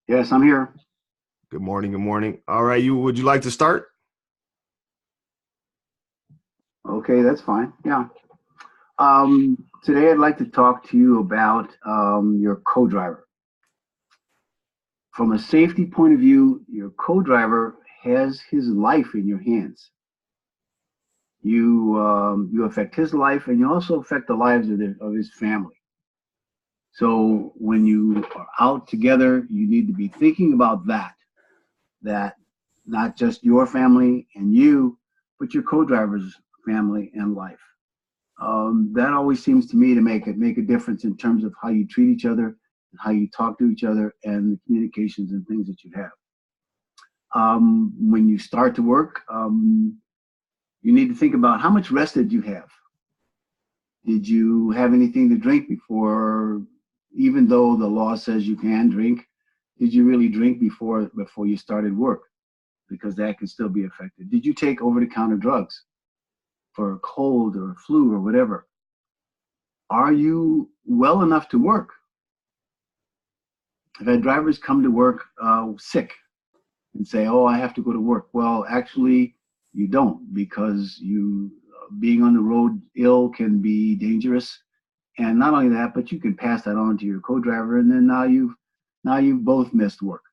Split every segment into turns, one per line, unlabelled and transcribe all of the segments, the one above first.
Yes, I'm here.
Good morning. Good morning. All right. Would you like to start?
Okay, that's fine. Yeah. Today I'd like to talk to you about your co-driver. From a safety point of view, your co-driver has his life in your hands. You affect his life, and you also affect the lives of his family. So when you are out together, you need to be thinking about that not just your family and you, but your co-driver's family and life. That always seems to me to make a difference in terms of how you treat each other and how you talk to each other and the communications and things that you have. When you start to work, you need to think about how much rest did you have? Did you have anything to drink before, even though the law says you can drink? Did you really drink before you started work? Because that can still be affected. Did you take over-the-counter drugs for a cold or a flu or whatever? Are you well enough to work? I've had drivers come to work sick and say, "Oh, I have to go to work." Well, actually, you don't, because you being on the road ill can be dangerous, and not only that, but you can pass that on to your co-driver, and then now you've both missed work.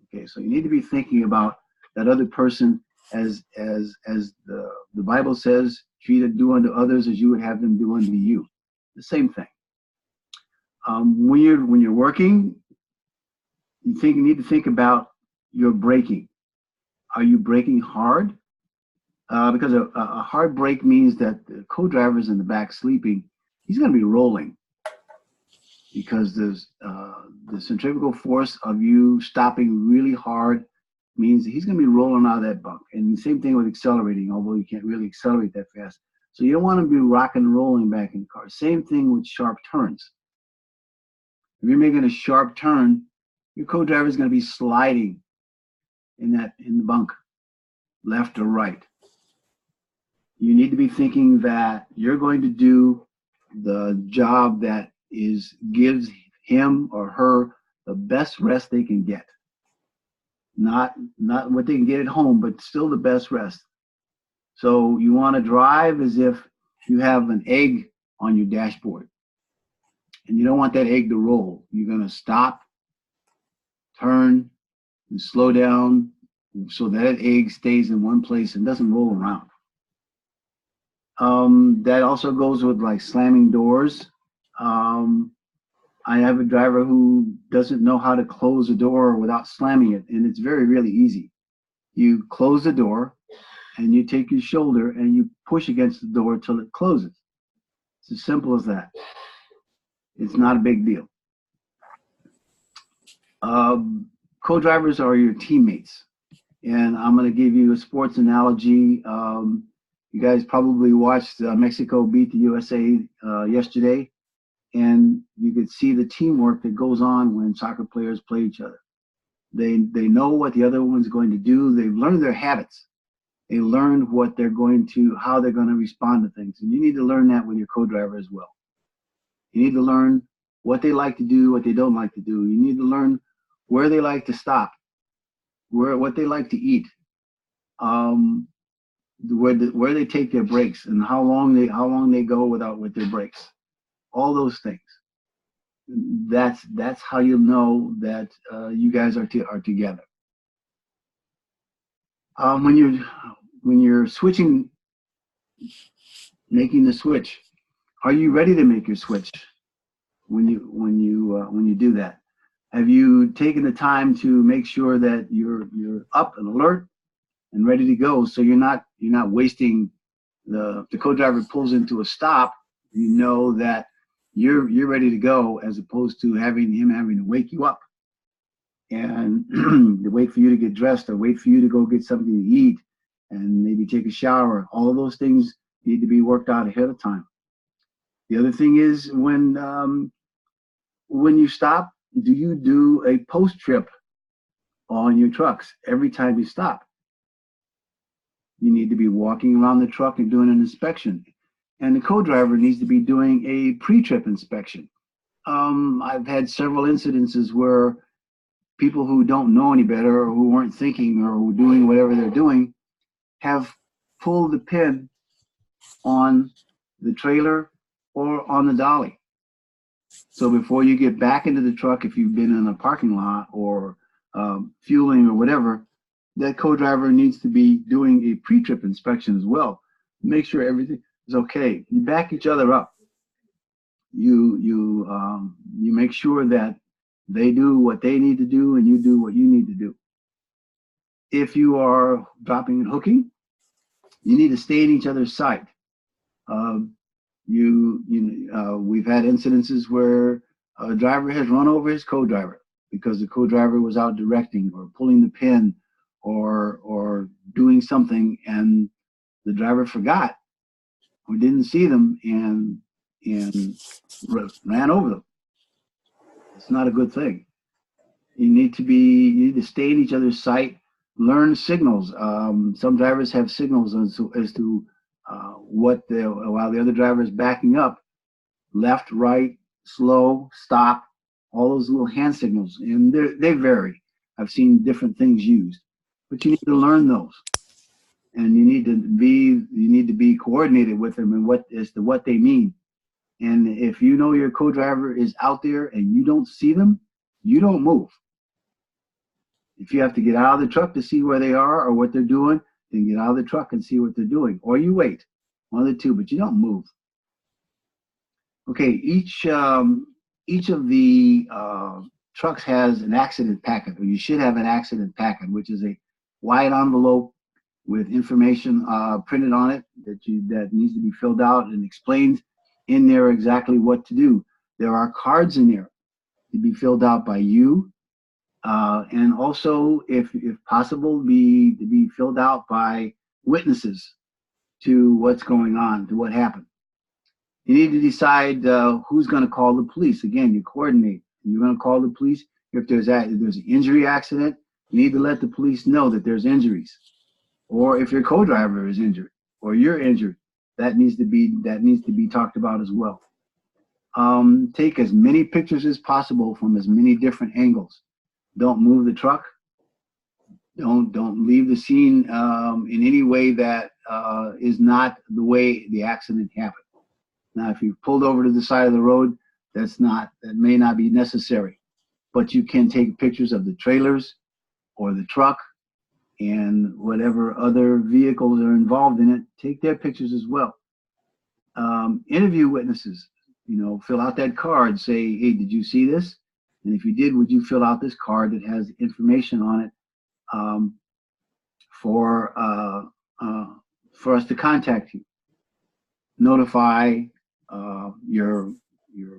Okay, so you need to be thinking about that other person as the Bible says, do unto others as you would have them do unto you. The same thing. When you're working, you need to think about your braking. Are you braking hard? Because a hard brake means that the co-driver's in the back sleeping. He's going to be rolling because the centrifugal force of you stopping really hard means that he's going to be rolling out of that bunk. And the same thing with accelerating, although you can't really accelerate that fast. So you don't want to be rocking and rolling back in the car. Same thing with sharp turns. If you're making a sharp turn, your co-driver is going to be sliding in the bunk, left or right. You need to be thinking that you're going to do the job that gives him or her the best rest they can get. Not what they can get at home, but still the best rest. So you want to drive as if you have an egg on your dashboard, and you don't want that egg to roll. You're going to stop, turn, and slow down so that egg stays in one place and doesn't roll around. That also goes with like slamming doors. I have a driver who doesn't know how to close a door without slamming it, and it's really easy. You close the door, and you take your shoulder and you push against the door till it closes. It's as simple as that. It's not a big deal. Co-drivers are your teammates, and I'm going to give you a sports analogy. You guys probably watched Mexico beat the USA yesterday, and you could see the teamwork that goes on when soccer players play each other. They know what the other one's going to do. They've learned their habits. They learned how they're going to respond to things. And you need to learn that with your co-driver as well. You need to learn what they like to do, what they don't like to do. You need to learn where they like to stop, what they like to eat, where they take their breaks, and how long they go with their breaks. All those things. That's how you'll know that you guys are together. When you're switching, making the switch, are you ready to make your switch when you do that? Have you taken the time to make sure that you're up and alert and ready to go, so you're not wasting the co-driver pulls into a stop, you know that you're ready to go, as opposed to having to wake you up and to wait for you to get dressed or wait for you to go get something to eat and maybe take a shower. All of those things need to be worked out ahead of time. The other thing is when you stop, do you do a post trip on your trucks every time you stop? You need to be walking around the truck and doing an inspection. And the co-driver needs to be doing a pre-trip inspection. I've had several incidences where people who don't know any better or who weren't thinking or who doing whatever they're doing have pulled the pin on the trailer or on the dolly. So before you get back into the truck, if you've been in a parking lot or fueling or whatever, that co-driver needs to be doing a pre-trip inspection as well. Make sure everything is okay. You back each other up. You make sure that they do what they need to do and you do what you need to do. If you are dropping and hooking, you need to stay in each other's sight. We've had incidences where a driver has run over his co-driver because the co-driver was out directing or pulling the pin or doing something, and the driver forgot or didn't see them and ran over them. It's not a good thing. You need to stay in each other's sight. Learn signals. Some drivers have signals as to while the other driver is backing up, left, right, slow, stop, all those little hand signals, and they vary. I've seen different things used, but you need to learn those, and you need to be coordinated with them and as to what they mean. And if you know your co-driver is out there and you don't see them, you don't move. If you have to get out of the truck to see where they are or what they're doing, then get out of the truck and see what they're doing, or you wait, one of the two, but you don't move. Okay, each of the trucks has an accident packet, or you should have an accident packet, which is a white envelope with information printed on it that needs to be filled out and explained in there exactly what to do. There are cards in there to be filled out by you, and also, if possible, to be filled out by witnesses to what's going on, to what happened. You need to decide who's going to call the police. Again, you coordinate. You're going to call the police. If there's an injury accident, you need to let the police know that there's injuries. Or if your co-driver is injured or you're injured, that needs to be talked about as well. Take as many pictures as possible from as many different angles. Don't move the truck. Don't leave the scene in any way that is not the way the accident happened. Now, if you've pulled over to the side of the road, that may not be necessary, but you can take pictures of the trailers or the truck and whatever other vehicles are involved in it. Take their pictures as well. Interview witnesses. Fill out that card. Say, hey, did you see this? And if you did, would you fill out this card that has information on it for us to contact you? Notify your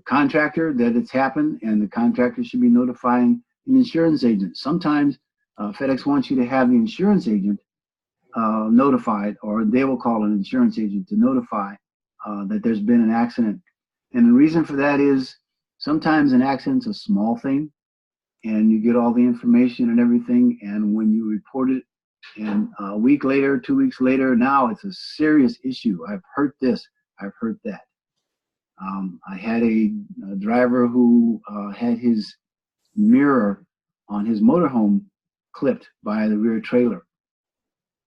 contractor that it's happened, and the contractor should be notifying an insurance agent. Sometimes FedEx wants you to have the insurance agent notified, or they will call an insurance agent to notify that there's been an accident. And the reason for that is sometimes an accident's a small thing, and you get all the information and everything, and when you report it, and a week later, 2 weeks later, now it's a serious issue. I've hurt this, I've hurt that. I had a driver who had his mirror on his motorhome clipped by the rear trailer.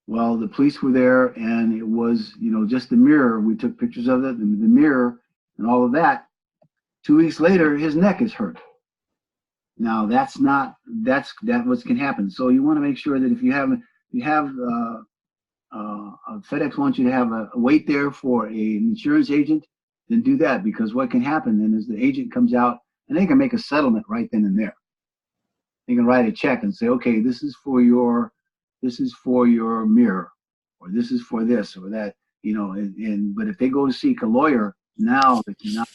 Well, the police were there, and it was, just the mirror. We took pictures of it, and the mirror and all of that. 2 weeks later, his neck is hurt. Now, that's what can happen. So you want to make sure that if you have FedEx wants you to have a wait there for an insurance agent, then do that, because what can happen then is the agent comes out and they can make a settlement right then and there. They can write a check and say, okay, this is for your mirror, or this is for this or that, but if they go to seek a lawyer, now the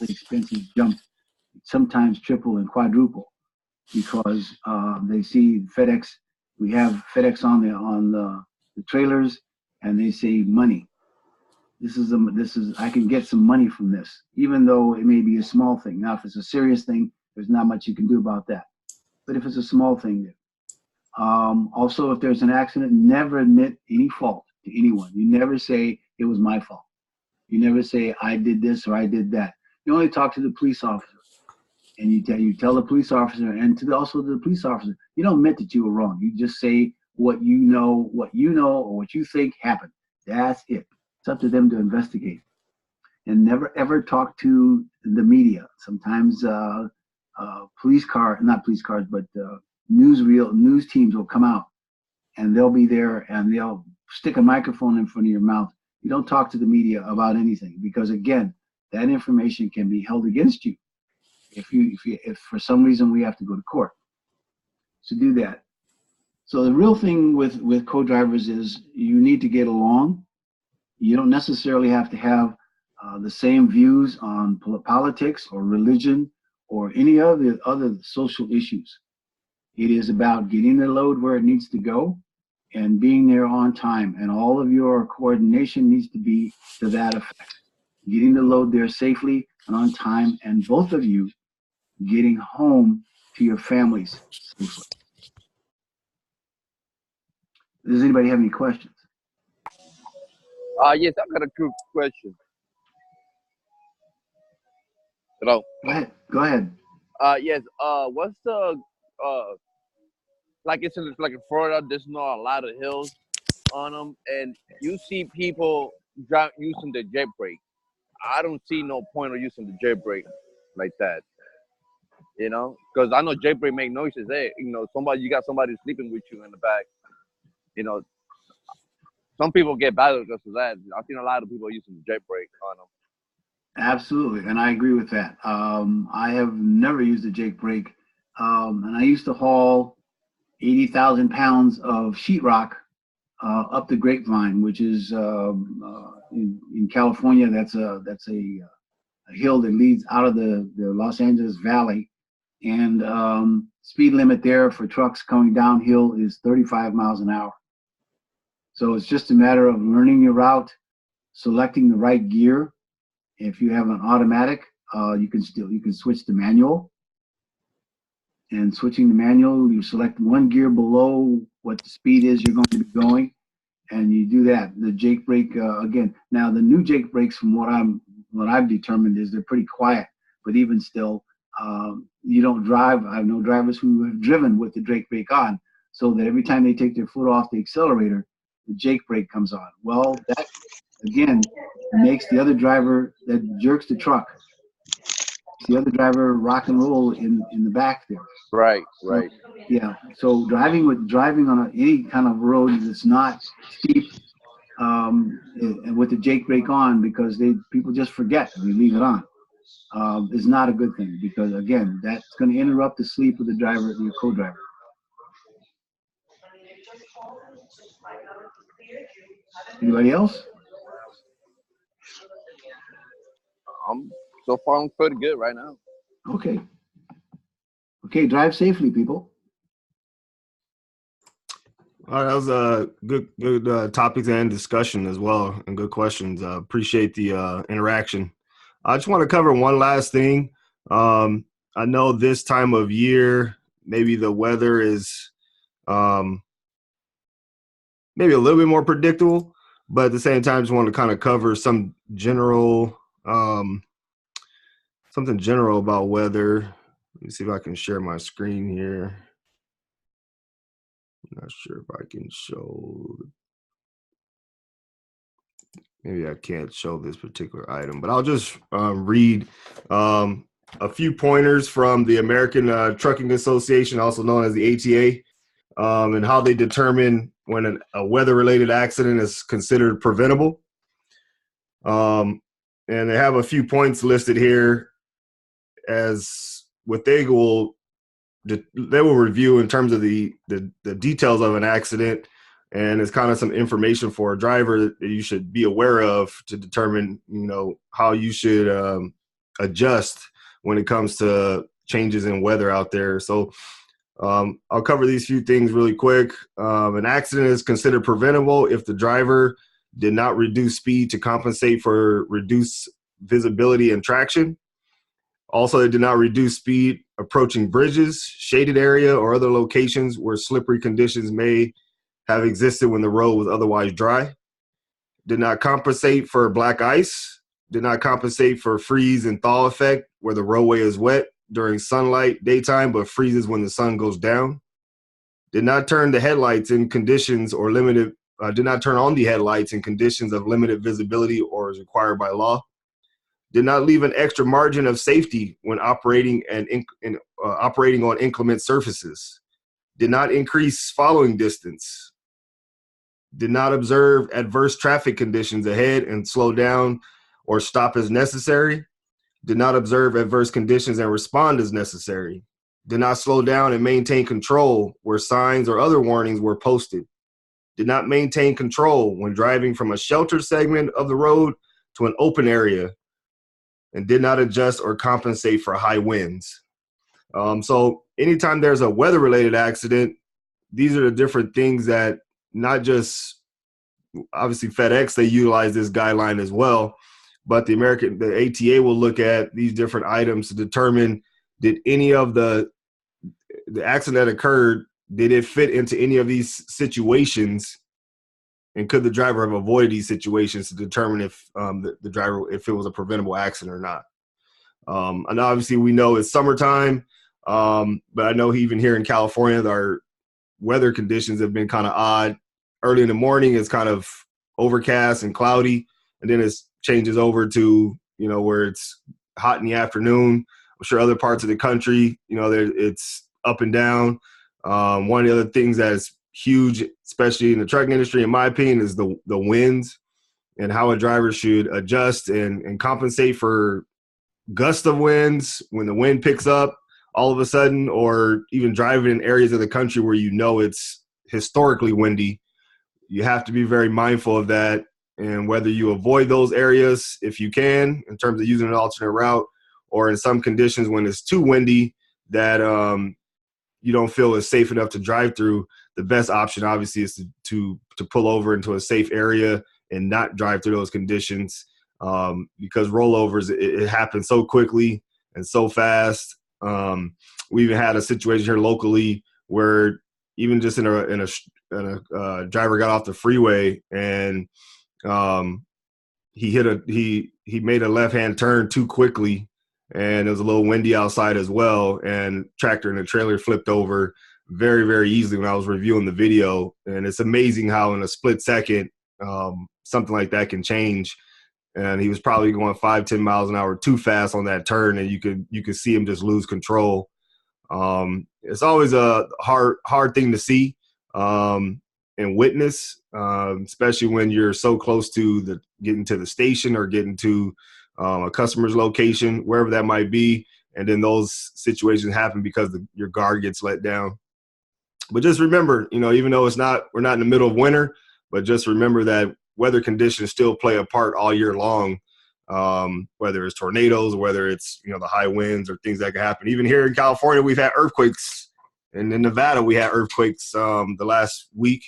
expenses jump sometimes triple and quadruple, because they see FedEx. We have FedEx on the trailers, and they say money. This is I can get some money from this, even though it may be a small thing. Now, if it's a serious thing, there's not much you can do about that. But if it's a small thing, also, if there's an accident, never admit any fault to anyone. You never say it was my fault. You never say I did this or I did that. You only talk to the police officer. and you tell the police officer, and also to the police officer, you don't admit that you were wrong. You just say what you know, or what you think happened. That's it. It's up to them to investigate, and never ever talk to the media. Sometimes not police cars, but news teams will come out, and they'll be there, and they'll stick a microphone in front of your mouth. You don't talk to the media about anything, because again, that information can be held against you if for some reason we have to go to court to do that. So the real thing with co-drivers is you need to get along. You don't necessarily have to have the same views on politics or religion or any other social issues. It is about getting the load where it needs to go and being there on time. And all of your coordination needs to be to that effect. Getting the load there safely and on time, and both of you getting home to your families safely. Does anybody have any questions?
Yes, I've got a quick question. Hello.
Go ahead.
Yes. What's the like it's in Florida? There's not a lot of hills on them, and you see people using the jet brake. I don't see no point of using the jet brake like that. You know, because I know jet brake make noises. Hey, you got somebody sleeping with you in the back. You know, some people get bad because of that. I've seen a lot of people using the jet brake on them.
Absolutely, and I agree with that. I have never used a jet brake, and I used to haul 80,000 pounds of sheetrock up the Grapevine, which is in California. That's a hill that leads out of the Los Angeles Valley, and speed limit there for trucks coming downhill is 35 miles an hour. So it's just a matter of learning your route, selecting the right gear. If you have an automatic, you can switch to manual. And switching to manual, you select one gear below what the speed is you're going to be going, and you do that. The jake brake, again, now the new jake brakes, from what I've determined, is they're pretty quiet. But even still, you don't drive. I know drivers who have driven with the jake brake on, so that every time they take their foot off the accelerator, the jake brake comes on. Well, that again makes the other driver that jerks the truck, the other driver rock and roll in the back there.
Right.
Yeah. So driving on any kind of road that's not steep, and with the jake brake on, because people just forget and they leave it on, is not a good thing, because again, that's going to interrupt the sleep of the driver, your co-driver. Anybody else?
So far I'm pretty good right now.
Okay, drive safely, people.
All right, that was a good topic and discussion as well, and good questions. Appreciate the interaction. I just want to cover one last thing. I know this time of year, maybe the weather is maybe a little bit more predictable, but at the same time, just want to kind of cover some general, something general about weather. Let me see if I can share my screen here. I'm not sure if I can show. Maybe I can't show this particular item, but I'll just read a few pointers from the American Trucking Association, also known as the ATA, and how they determine when a weather-related accident is considered preventable. And they have a few points listed here as what they will review in terms of the details of an accident, and it's kind of some information for a driver that you should be aware of to determine, how you should adjust when it comes to changes in weather out there. So I'll cover these few things really quick. An accident is considered preventable if the driver did not reduce speed to compensate for reduced visibility and traction. Also, they did not reduce speed approaching bridges, shaded area, or other locations where slippery conditions may have existed when the road was otherwise dry. Did not compensate for black ice. Did not compensate for freeze and thaw effect where the roadway is wet during sunlight daytime, but freezes when the sun goes down. Did not turn the headlights in conditions or limited, did not turn on the headlights in conditions of limited visibility or as required by law. Did not leave an extra margin of safety when operating operating on inclement surfaces. Did not increase following distance. Did not observe adverse traffic conditions ahead and slow down or stop as necessary. Did not observe adverse conditions and respond as necessary. Did not slow down and maintain control where signs or other warnings were posted. Did not maintain control when driving from a sheltered segment of the road to an open area, and did not adjust or compensate for high winds. So anytime there's a weather-related accident, these are the different things that not just, obviously FedEx, they utilize this guideline as well, but the ATA will look at these different items to determine, did any of the accident that occurred, did it fit into any of these situations, and could the driver have avoided these situations to determine if the driver, if it was a preventable accident or not. And obviously we know it's summertime, but I know even here in California, our weather conditions have been kind of odd. Early in the morning, it's kind of overcast and cloudy, and then it changes over to, where it's hot in the afternoon. I'm sure other parts of the country, it's up and down. One of the other things that is huge, especially in the trucking industry, in my opinion, is the winds and how a driver should adjust and compensate for gust of winds when the wind picks up all of a sudden, or even driving in areas of the country where it's historically windy. You have to be very mindful of that, and whether you avoid those areas if you can in terms of using an alternate route, or in some conditions when it's too windy that you don't feel is safe enough to drive through, the best option obviously is to pull over into a safe area and not drive through those conditions, because rollovers, it happens so quickly and so fast. We even had a situation here locally where even just in a driver got off the freeway and he made a left-hand turn too quickly, and it was a little windy outside as well, and tractor and the trailer flipped over very, very easily when I was reviewing the video. And it's amazing how in a split second something like that can change. And he was probably going 5-10 miles an hour too fast on that turn, and you could see him just lose control. It's always a hard thing to see and witness, especially when you're so close to getting to the station or getting to a customer's location, wherever that might be, and then those situations happen because your guard gets let down. But just remember, even though we're not in the middle of winter, but just remember that weather conditions still play a part all year long, whether it's tornadoes, whether it's, the high winds or things that can happen. Even here in California, we've had earthquakes, and in Nevada, we had earthquakes the last week.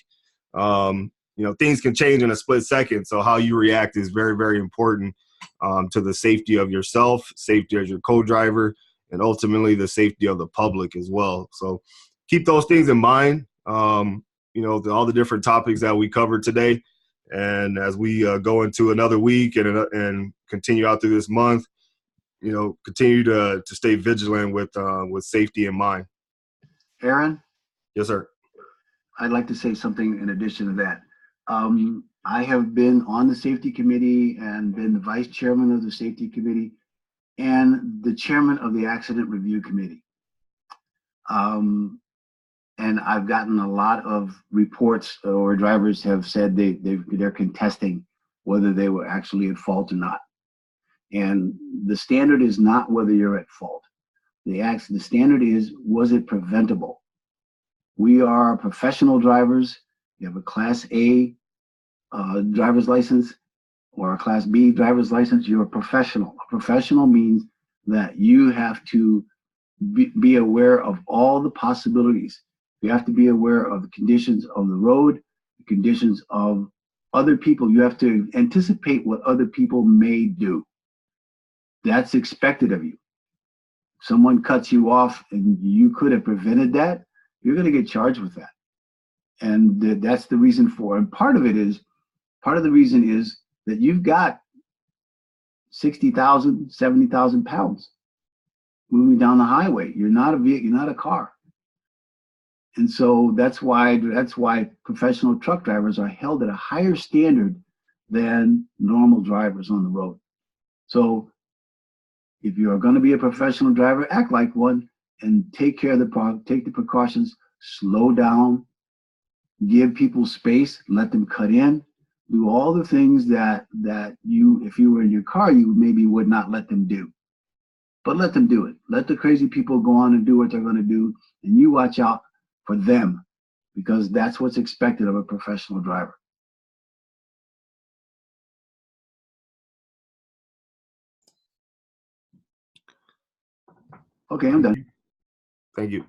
Things can change in a split second. So how you react is very, very important to the safety of yourself, safety of your co-driver, and ultimately the safety of the public as well. So keep those things in mind, all the different topics that we covered today. And as we go into another week and continue out through this month, continue to stay vigilant with safety in mind.
Aaron?
Yes, sir.
I'd like to say something in addition to that. I have been on the safety committee and been the vice chairman of the safety committee and the chairman of the accident review committee. And I've gotten a lot of reports, or drivers have said they're contesting whether they were actually at fault or not. And the standard is not whether you're at fault. The standard is, was it preventable? We are professional drivers. You have a Class A driver's license or a Class B driver's license. You're a professional. A professional means that you have to be aware of all the possibilities. You have to be aware of the conditions of the road, the conditions of other people. You have to anticipate what other people may do. That's expected of you. If someone cuts you off and you could have prevented that, you're going to get charged with that. And that's the reason for, and part of the reason is that you've got 60,000, 70,000 pounds. moving down the highway. You're not a vehicle, you're not a car. And so that's why professional truck drivers are held at a higher standard than normal drivers on the road. So if you are going to be a professional driver, act like one and take the precautions, slow down, give people space, let them cut in, do all the things that you, if you were in your car, you maybe would not let them do. But let them do it. Let the crazy people go on and do what they're going to do, and you watch out for them, because that's what's expected of a professional driver. Okay, I'm done.
Thank you.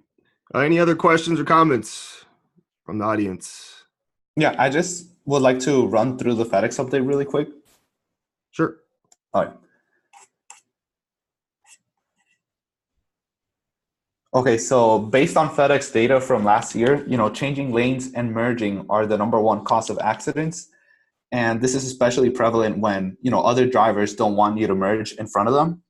Any other questions or comments from the audience?
Yeah, I just would like to run through the FedEx update really quick.
Sure.
All right. Okay, so based on FedEx data from last year, changing lanes and merging are the #1 cause of accidents. And this is especially prevalent when, other drivers don't want you to merge in front of them.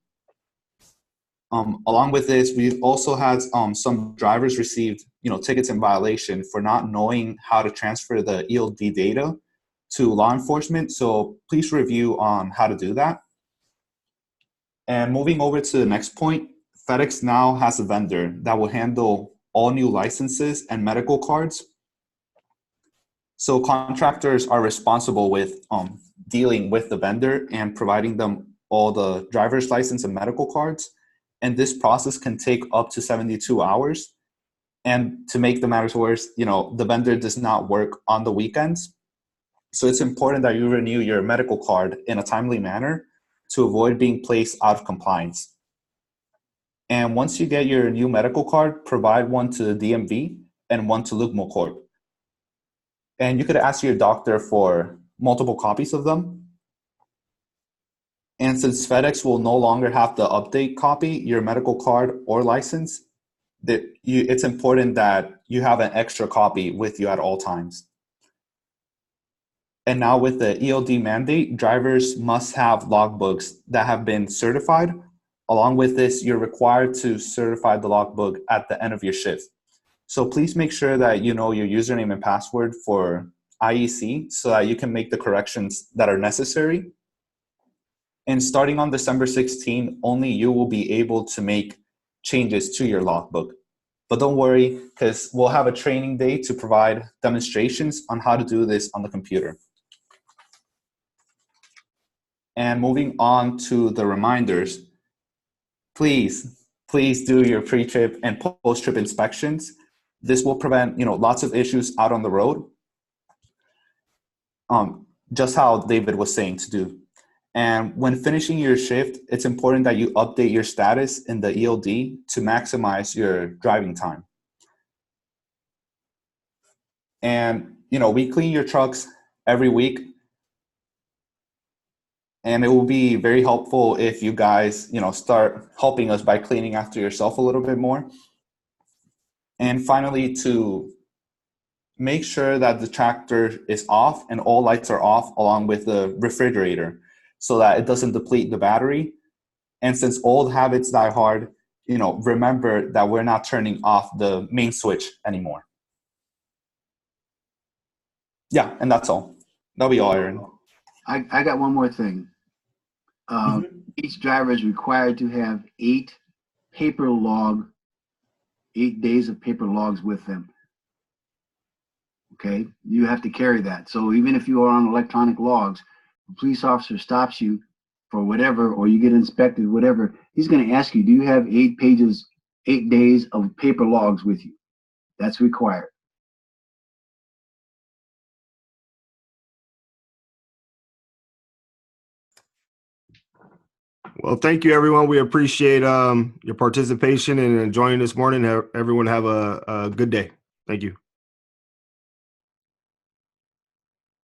Along with this, we've also had some drivers received, tickets in violation for not knowing how to transfer the ELD data to law enforcement. So please review on how to do that. And moving over to the next point, FedEx now has a vendor that will handle all new licenses and medical cards. So contractors are responsible with dealing with the vendor and providing them all the driver's license and medical cards. And this process can take up to 72 hours. And to make the matters worse, the vendor does not work on the weekends. So it's important that you renew your medical card in a timely manner to avoid being placed out of compliance. And once you get your new medical card, provide one to the DMV and one to Lugmo Corp. And you could ask your doctor for multiple copies of them. And since FedEx will no longer have to update copy your medical card or license, it's important that you have an extra copy with you at all times. And now with the ELD mandate, drivers must have logbooks that have been certified. Along with this, you're required to certify the logbook at the end of your shift. So please make sure that you know your username and password for IEC so that you can make the corrections that are necessary. And starting on December 16, only you will be able to make changes to your logbook. But don't worry, because we'll have a training day to provide demonstrations on how to do this on the computer. And moving on to the reminders, please do your pre-trip and post-trip inspections. This will prevent, lots of issues out on the road. Just how David was saying to do. And when finishing your shift, it's important that you update your status in the ELD to maximize your driving time. And, we clean your trucks every week. And it will be very helpful if you guys, start helping us by cleaning after yourself a little bit more. And finally, to make sure that the tractor is off and all lights are off along with the refrigerator so that it doesn't deplete the battery. And since old habits die hard, remember that we're not turning off the main switch anymore. Yeah, and that's all. That'll be all, Aaron.
I got one more thing. Each driver is required to have 8 days of paper logs with them. Okay, you have to carry that. So even if you are on electronic logs, the police officer stops you for whatever, or you get inspected, whatever, he's going to ask you, do you have 8 days of paper logs with you? That's required.
Well, thank you, everyone. We appreciate your participation and joining this morning. Everyone have a good day. Thank you.